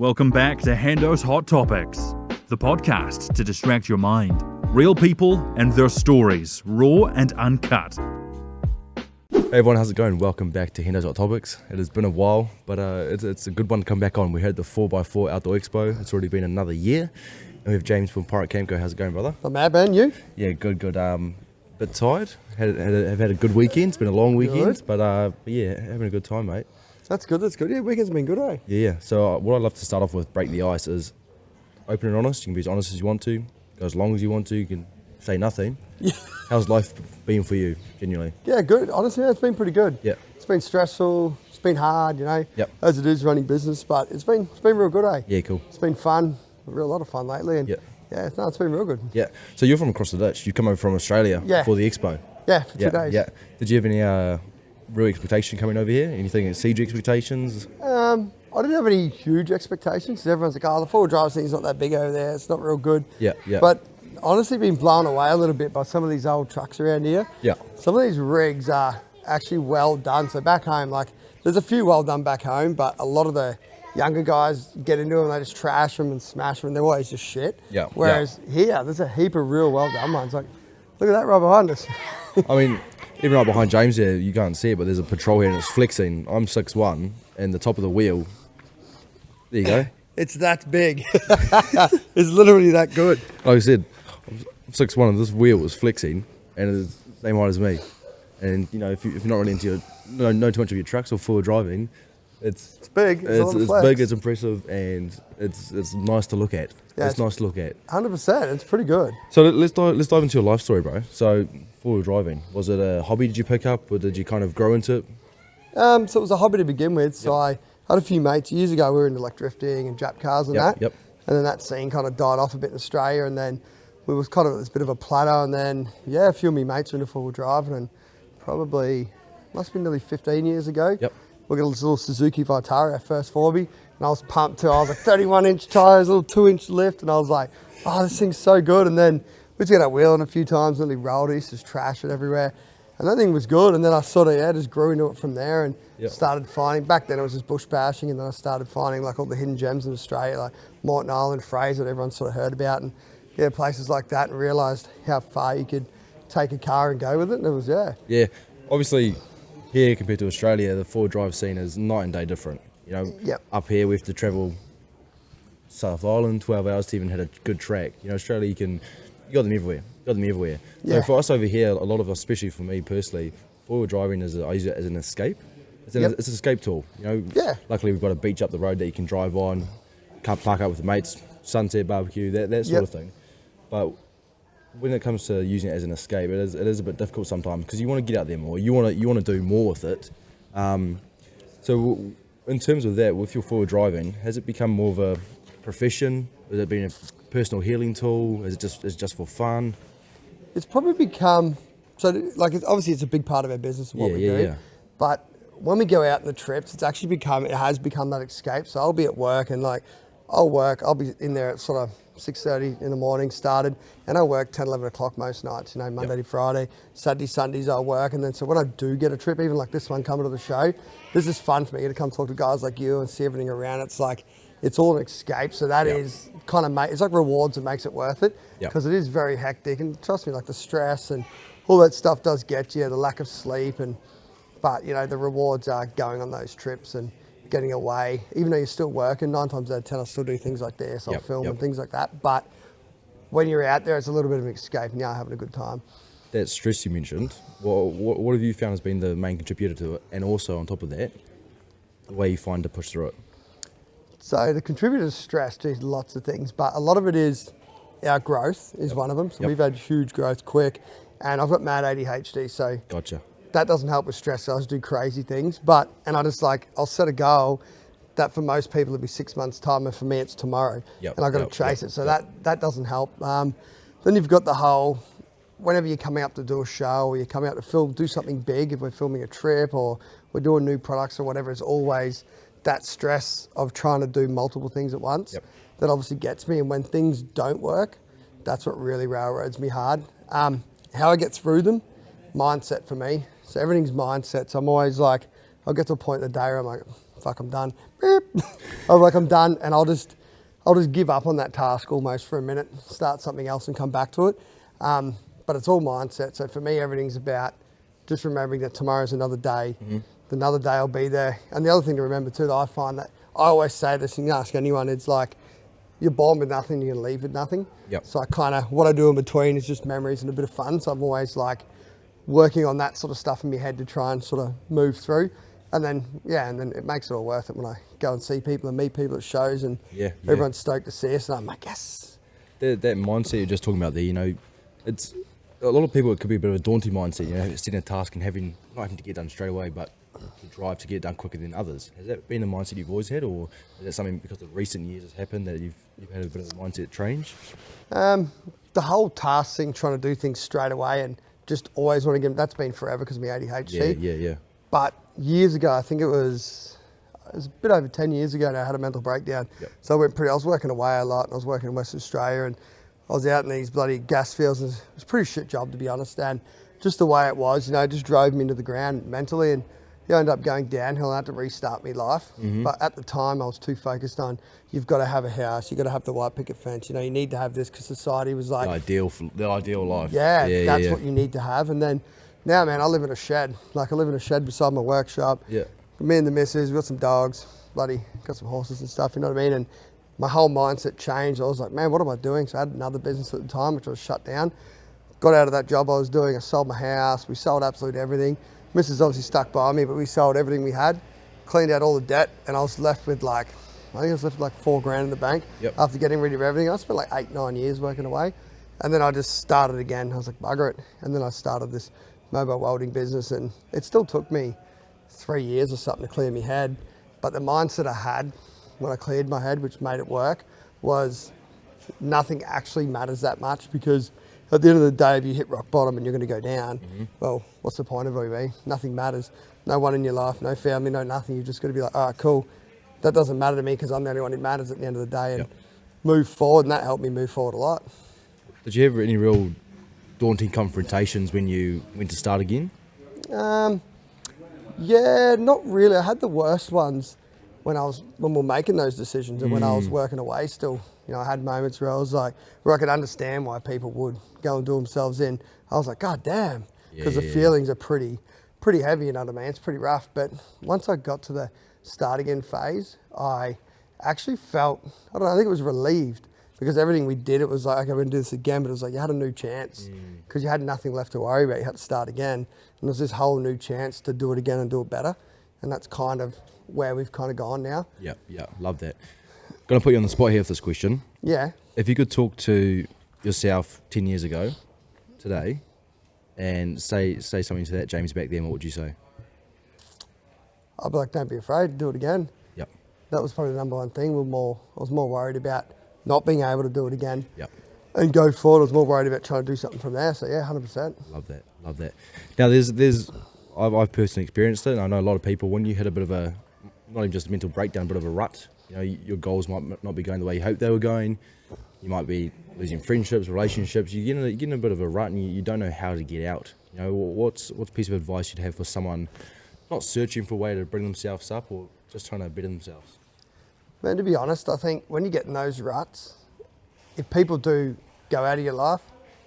Welcome back to HendosHotTopics, the podcast to distract your mind. Real people and their stories, raw and uncut. Hey everyone, how's it going? Welcome back to HendosHotTopics. It has been a while, but it's a good one to come back on. We had the 4x4 Outdoor Expo. It's already been another year. And we have James from Pirate Camco. How's it going, brother? Not bad, man. You? Yeah, good. Bit tired. Have had a good weekend. It's been a long weekend, Good. but yeah, having a good time, mate. That's good. Yeah, weekend's been good, eh? Yeah. So what I'd love to start off with, break the ice, is open and honest. You can be as honest as you want to, go as long as you want to. You can say nothing. Yeah. How's life been for you, genuinely? Yeah, good. Honestly, it's been pretty good. Yeah. It's been stressful. It's been hard, you know. Yep. As it is running business, but it's been real good, eh? Yeah, cool. It's been fun. A lot of fun lately, and Yeah. it's been real good. Yeah. So you're from across the ditch. You come over from Australia Yeah. for the expo. Yeah, for 2 days. Yeah. Did you have any real expectation coming over here? Anything siege expectations? I didn't have any huge expectations because everyone's like, oh, the four-wheel drive thing's not that big over there. It's not real good. Yeah. But honestly, been blown away a little bit by some of these old trucks around here. Yeah. Some of these rigs are actually well done. So back home, like, there's a few well done back home, but a lot of the younger guys get into them, they just trash them and smash them, and they're always just shit. Yeah. Whereas here, there's a heap of real well done ones. Like, look at that right behind us. I mean, even right behind James there, you can't see it, but there's a patrol here and it's flexing. I'm 6'1", and the top of the wheel, there you go. It's that big. It's literally that good. Like I said, I'm 6'1", and this wheel is flexing, and it's the same height as me. And, you know, if you're not really into know too much of your trucks or forward driving, it's big. It's flex. big, it's impressive, and it's nice to look at. Yeah, it's nice to look at. 100%. It's pretty good. So let's dive into your life story, bro. So forward driving, was it a hobby did you pick up, or did you kind of grow into it? So it was a hobby to begin with. So I had a few mates years ago. We were into like drifting and Jap cars and that. Yep. And then that scene kind of died off a bit in Australia, and then we was kind of at this bit of a plateau. And then a few of my mates were into four-wheel driving, and probably must have been nearly 15 years ago. Yep. We got this little Suzuki Vitara, our first 4B, and I was pumped too. I was like 31-inch tyres, little 2-inch lift, and I was like, oh, this thing's so good. And then we just got out wheeling a few times, nearly rolled it, just trash it everywhere. And that thing was good. And then I sort of just grew into it from there and started finding. Back then it was just bush bashing, and then I started finding like all the hidden gems in Australia, like Morton Island, Fraser, that everyone sort of heard about, and places like that, and realised how far you could take a car and go with it. And it was Yeah, obviously here compared to Australia, the four drive scene is night and day different. You know, up here we have to travel South Island 12 hours to even hit a good track. You know, Australia you got them everywhere. Yeah. So for us over here, a lot of us, especially for me personally, four-wheel driving I use it as an escape. It's an escape tool. You know, luckily we've got a beach up the road that you can drive on, can't park up with the mates, sunset barbecue, that sort of thing. But when it comes to using it as an escape, it is a bit difficult sometimes because you want to get out there more. You want to do more with it. So in terms of that, with your forward driving, has it become more of a profession? Has it been a personal healing tool? Is it just for fun? It's probably become, obviously it's a big part of our business and what we do. Yeah. But when we go out on the trips, it has become that escape. So I'll be at work and I'll be in there at sort of 6:30 in the morning, started, and I work 10, 11 o'clock most nights, you know, Monday to Friday. Saturday, Sundays I work, and then so when I do get a trip, even like this one coming to the show, this is fun for me to come talk to guys like you and see everything around. It's like, it's all an escape, so that is kind of, it's like rewards that makes it worth it, because it is very hectic, and trust me, like the stress and all that stuff does get you, the lack of sleep, but you know, the rewards are going on those trips and getting away, even though you're still working. 9 times out of 10 I still do things like this, I'll film and things like that, but when you're out there it's a little bit of an escape and you're having a good time. That stress you mentioned, what have you found has been the main contributor to it, and also on top of that, the way you find to push through it? So the contributor to stress, geez, lots of things, but a lot of it is our growth is one of them. So we've had huge growth quick, and I've got mad ADHD, so Gotcha. that doesn't help with stress. So I just do crazy things, and I'll set a goal that for most people it'll be 6 months time, and for me it's tomorrow, and I've got to chase it. So that doesn't help. Then you've got the whole, whenever you're coming up to do a show or you're coming up to do something big, if we're filming a trip or we're doing new products or whatever, it's always that stress of trying to do multiple things at once. That obviously gets me, and when things don't work, that's what really railroads me hard. How I get through them, mindset for me. So everything's mindset. So I'm always like, I'll get to a point in the day where I'm like, fuck, I'm done. Beep. I was like, I'm done, and I'll just give up on that task almost for a minute, start something else and come back to it. But it's all mindset. So for me, everything's about just remembering that tomorrow's another day. Another day I'll be there. And the other thing to remember too, that I find that I always say this, and you ask anyone, it's like, you're born with nothing, you're gonna leave with nothing. Yep. So what I do in between is just memories and a bit of fun. So I'm always like working on that sort of stuff in my head to try and sort of move through. And then it makes it all worth it when I go and see people and meet people at shows, and everyone's stoked to see us, and I'm like, yes. That mindset you're just talking about there, you know, it's a lot of people, it could be a bit of a daunting mindset, you know, setting a task and not having to get done straight away, but to drive to get it done quicker than others. Has that been a mindset you've always had, or is that something because of recent years has happened that you've had a bit of a mindset change? The whole task thing, trying to do things straight away and just always want to get, that's been forever because of my ADHD. Yeah. But years ago, I think it was a bit over 10 years ago now, I had a mental breakdown. Yep. So I was working away a lot, and I was working in Western Australia, and I was out in these bloody gas fields, and it was a pretty shit job, to be honest. And just the way it was, you know, it just drove me into the ground mentally, and you ended up going downhill, and I had to restart my life. But at the time, I was too focused on, you've got to have a house, you've got to have the white picket fence, you know, you need to have this, because society was like... The ideal life. That's what you need to have. And then now, man, I live in a shed. Like, I live in a shed beside my workshop. Yeah. Me and the missus, we've got some dogs, got some horses and stuff, you know what I mean? And my whole mindset changed. I was like, man, what am I doing? So I had another business at the time, which was shut down. Got out of that job I was doing. I sold my house. We sold absolutely everything. Mrs. obviously stuck by me, but we sold everything we had, cleaned out all the debt, and I was left with I think I was left with $4,000 in the bank after getting rid of everything. I spent 8-9 years working away. And then I just started again. I was like, bugger it. And then I started this mobile welding business, and it still took me 3 years or something to clear my head. But the mindset I had when I cleared my head, which made it work, was nothing actually matters that much, because at the end of the day, if you hit rock bottom and you're going to go down, well, what's the point of it? Nothing matters. No one in your life, no family, no nothing. You've just got to be like, all right, cool. That doesn't matter to me because I'm the only one who matters at the end of the day, and move forward. And that helped me move forward a lot. Did you have any real daunting confrontations when you went to start again? Yeah, not really. I had the worst ones when we were making those decisions, and when I was working away still. You know, I had moments where I was like, where I could understand why people would go and do themselves in. I was like, God damn, because the feelings are pretty heavy, you know what I mean? It's pretty rough. But once I got to the start again phase, I actually felt, I don't know, I think it was relieved, because everything we did, it was like, okay, we're going to do this again, but it was like you had a new chance, because you had nothing left to worry about. You had to start again. And there's this whole new chance to do it again and do it better. And that's kind of where we've kind of gone now. Yeah, love that. Going to put you on the spot here with this question. Yeah. If you could talk to yourself 10 years ago, today, and say something to that James back then, what would you say? I'd be like, don't be afraid, do it again. Yep. That was probably the number one thing. I was more worried about not being able to do it again. Yep. And go forward, I was more worried about trying to do something from there. So yeah, 100%. Love that. Now I've personally experienced it, and I know a lot of people, when you hit a bit of a, not even just a mental breakdown, but of a rut, you know, your goals might not be going the way you hoped they were going. You might be losing friendships, relationships. You get in a bit of a rut, and you don't know how to get out. You know, what's a piece of advice you'd have for someone not searching for a way to bring themselves up, or just trying to better themselves? Man, to be honest, I think when you get in those ruts, if people do go out of your life,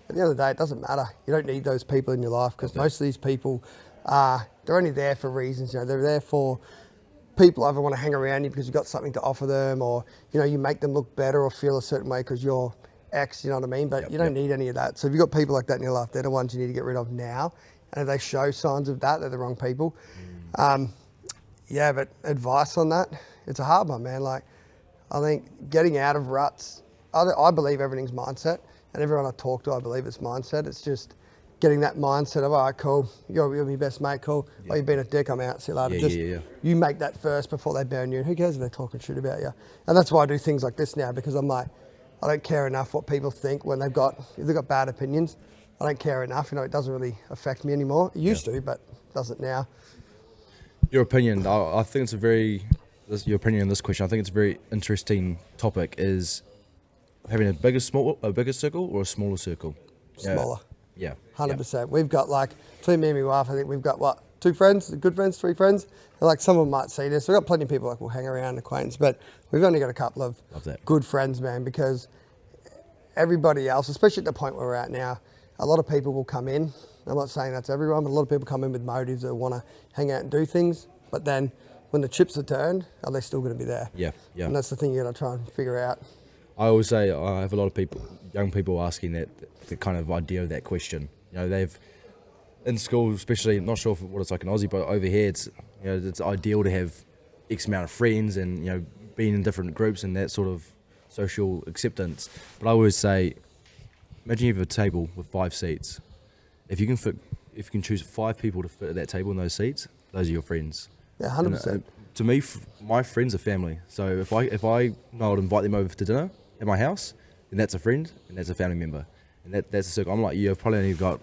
at the end of the day, it doesn't matter. You don't need those people in your life, because most of these people they're only there for reasons. You know, they're there for people either want to hang around you because you've got something to offer them, or, you know, you make them look better or feel a certain way because you're X, you know what I mean? But you don't need any of that. So if you've got people like that in your life, they're the ones you need to get rid of now. And if they show signs of that, they're the wrong people. Yeah, but advice on that, it's a hard one, man. Like, I think getting out of ruts, I believe everything's mindset, and everyone I talk to, I believe it's mindset. It's just getting that mindset of, all right, cool, you're my best mate, cool. Oh, you've been a dick, I'm out, see you later. You make that first before they burn you, and who cares if they're talking shit about you? And that's why I do things like this now, because I'm like, I don't care enough what people think when if they've got bad opinions. I don't care enough, you know, it doesn't really affect me anymore. It used to, but it doesn't now. Your opinion, I think your opinion on this question, I think it's a very interesting topic, is having a bigger circle or a smaller circle? Smaller. Yeah. 100%. We've got, like, between me and my wife, I think we've got, 2 friends, good friends, 3 friends. And like some of them might see this. We've got plenty of people like we'll hang around, acquaintance, but we've only got a couple of good friends, man, because everybody else, especially at the point where we're at now, a lot of people will come in. I'm not saying that's everyone, but a lot of people come in with motives that want to hang out and do things. But then when the chips are turned, are they still going to be there? Yeah. And that's the thing you got to try and figure out. I always say I have a lot of people, young people asking the kind of idea of that question. You know, they've in school, especially, not sure what it's like in Aussie, but over here, it's ideal to have X amount of friends and being in different groups and that sort of social acceptance. But I always say, imagine you have a table with 5 seats. If you can choose 5 people to fit at that table in those seats, those are your friends. Yeah, 100%. To me, my friends are family. So if I know I'd invite them over to dinner at my house, then that's a friend and that's a family member. And that's a circle. I'm like you, I've probably only got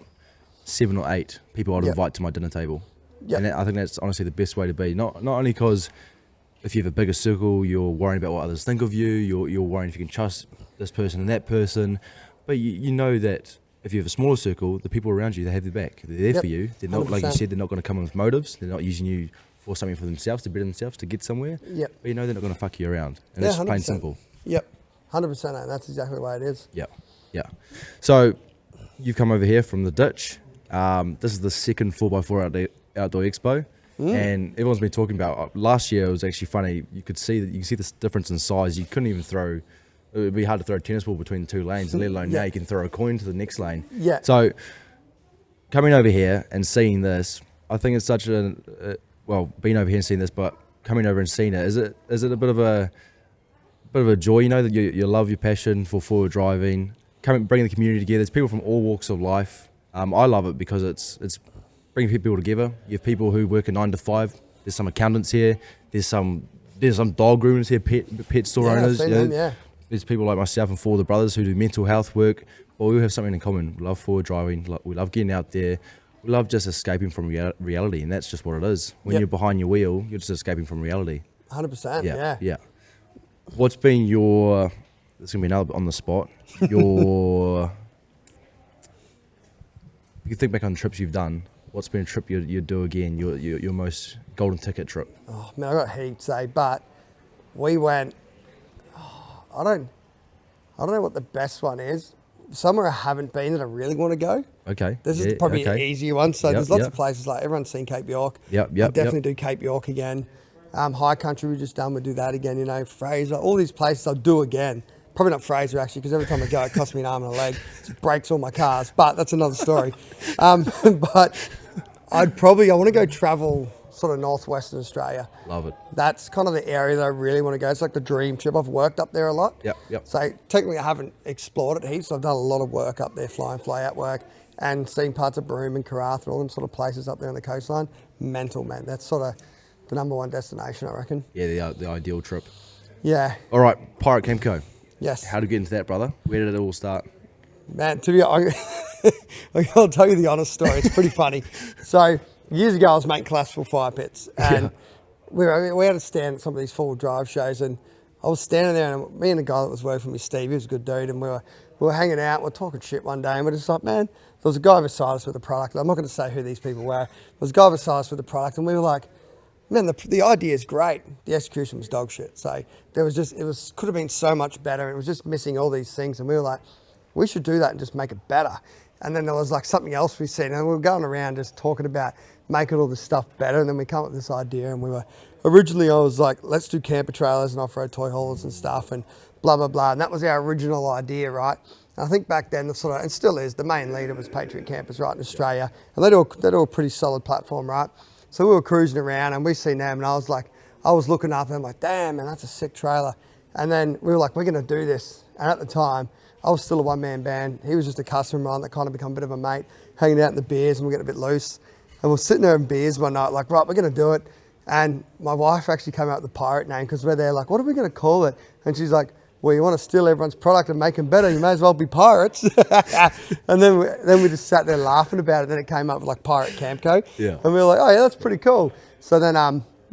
7 or 8 people I'd invite to my dinner table. And I think that's honestly the best way to be. Not only because if you have a bigger circle, you're worrying about what others think of you, you're worrying if you can trust this person and that person, but you know that if you have a smaller circle, the people around you, they have their back. They're there for you. They're not, 100%. Like you said, they're not going to come in with motives. They're not using you for something for themselves, to better themselves, to get somewhere. But you know they're not going to fuck you around. And it's plain and simple. 100%, and that's exactly the way it is. So you've come over here from the ditch. This is the second 4x4 outdoor expo. And everyone's been talking about last year. It was actually funny. You can see this difference in size. You couldn't even throw. It would be hard to throw a tennis ball between the 2 lanes, let alone now you can throw a coin to the next lane. So coming over here and seeing this, I think it's such being over here and seeing this, but coming over and seeing it, is it a bit of a joy? That you love your passion for forward driving, bringing the community together. There's people from all walks of life. I love it because it's bringing people together. You have people who work a 9 to 5. There's some accountants here. There's some dog groomers here, pet store owners. There's people like myself and 4 of the brothers who do mental health work. But we all have something in common. We love forward driving. We love getting out there. We love just escaping from reality, and that's just what it is. When you're behind your wheel, you're just escaping from reality. 100%. Yeah. What's been your? There's gonna be another on the spot. You can think back on trips you've done. What's been a trip you'd do again? Your most golden ticket trip? Oh man, I got heaps, but we went. I don't know what the best one is. Somewhere I haven't been that I really want to go. Okay. This is probably an easier one. So there's lots of places, like everyone's seen Cape York. Definitely do Cape York again. High country we just done, we'll do that again. Fraser, all these places I'll do again. Probably not Fraser actually, because every time I go it costs me an arm and a leg. It breaks all my cars, but that's another story. But I want to go travel sort of northwestern Australia. Love it. That's kind of the area that I really want to go. It's like the dream trip. I've worked up there a lot. So technically I haven't explored it heaps. I've done a lot of work up there, fly out work, and seen parts of Broome and Karratha and all them sort of places up there on the coastline. Mental, man. That's sort of the number 1 destination, I reckon. Yeah, the ideal trip. Yeah. All right, Pirate Camco. Yes. How to get into that, brother? Where did it all start? Man, I'll tell you the honest story. It's pretty funny. So years ago, I was making collapsible fire pits, and we had to stand at some of these full drive shows, and I was standing there, and me and the guy that was working with me, Steve, he was a good dude, and we were hanging out, we were talking shit one day, and we're just like, man, there was a guy beside us with a product. I'm not going to say who these people were. There was a guy beside us with a product, and we were like, man, the idea is great. The execution was dog shit. So could have been so much better. It was just missing all these things, and we were like, we should do that and just make it better. And then there was like something else we seen, and we were going around just talking about making all this stuff better. And then we come up with this idea, and I was like, let's do camper trailers and off-road toy haulers and stuff, and blah blah blah. And that was our original idea, right? And I think back then and still is, the main leader was Patriot Campers, right, in Australia, and they do a pretty solid platform, right? So we were cruising around, and we seen them, and I was looking up, and I'm like, damn, man, that's a sick trailer. And then we were like, we're gonna do this. And at the time, I was still a one-man band. He was just a customer of mine that kind of become a bit of a mate, hanging out in the beers, and we're getting a bit loose. And we're sitting there in beers one night, like, right, we're gonna do it. And my wife actually came out with the pirate name, because we're there like, what are we gonna call it? And she's like, well, you want to steal everyone's product and make them better, you may as well be pirates. And then we just sat there laughing about it. Then it came up with like Pirate Camco. And we were like, oh yeah, that's pretty cool. So then,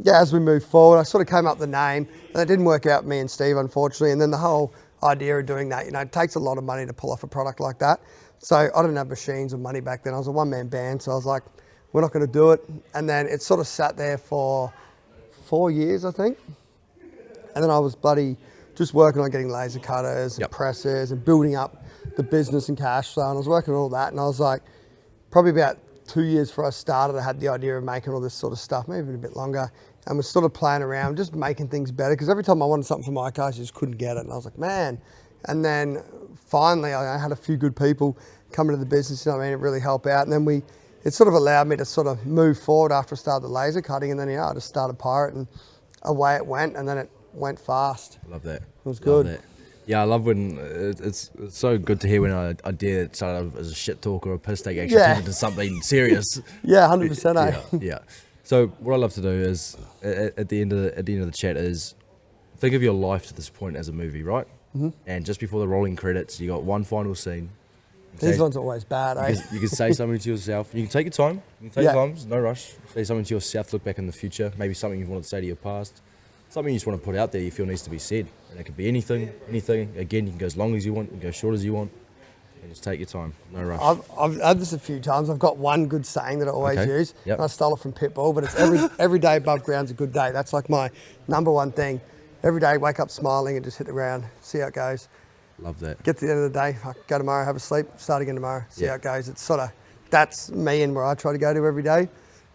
as we moved forward, I sort of came up with the name, and it didn't work out with me and Steve, unfortunately. And then the whole idea of doing that, it takes a lot of money to pull off a product like that. So I didn't have machines or money back then. I was a one-man band, so I was like, we're not going to do it. And then it sort of sat there for 4 years, I think. And then I was just working on getting laser cutters and presses and building up the business and cash flow. And I was working on all that. And I was like, probably about 2 years before I started, I had the idea of making all this sort of stuff, maybe even a bit longer. And was sort of playing around, just making things better. Because every time I wanted something for my cars, I just couldn't get it. And I was like, man. And then finally, I had a few good people come into the business, you know what I mean? It really helped out. And then it sort of allowed me to sort of move forward after I started the laser cutting. And then, I just started Pirate and away it went. And then it went fast. Love that. It was good. Love that. Yeah, I love when it's so good to hear when an idea that started as a shit talk or a piss take actually turned into something serious. Yeah, 100%. Yeah. So what I love to do is at the end of the chat is think of your life to this point as a movie, right? Mm-hmm. And just before the rolling credits, you got one final scene. These ones are always bad, eh? You can say something to yourself. You can take your time. You can take your time. There's no rush. Say something to yourself. Look back in the future. Maybe something you wanted to say to your past. Something you just want to put out there you feel needs to be said. And it could be anything. Again, you can go as long as you want. You can go short as you want. And just take your time. No rush. I've had this a few times. I've got one good saying that I always use. Yep. And I stole it from Pitbull, but it's every day above ground's a good day. That's like my number one thing. Every day, wake up smiling and just hit the ground. See how it goes. Love that. Get to the end of the day. I go tomorrow, have a sleep, start again tomorrow. See how it goes. It's sort of, that's me and where I try to go to every day.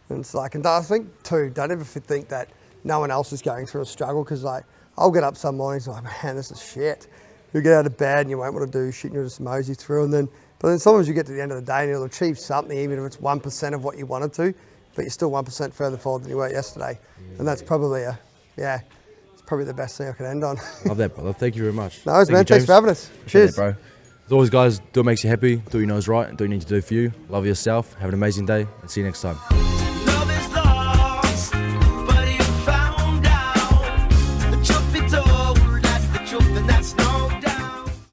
And it's like, and I think too, don't ever think that no one else is going through a struggle, because like I'll get up some mornings like, man, this is shit. You'll get out of bed and you won't want to do shit and you'll just mosey through. But then sometimes you get to the end of the day and you'll achieve something, even if it's 1% of what you wanted to, but you're still 1% further forward than you were yesterday. And that's probably it's probably the best thing I can end on. Love that, brother. Thank you very much. No worries, man. Thanks for having us. Cheers. That, bro. As always, guys, do what makes you happy, do what you know is right, and do what you need to do for you. Love yourself. Have an amazing day, and see you next time.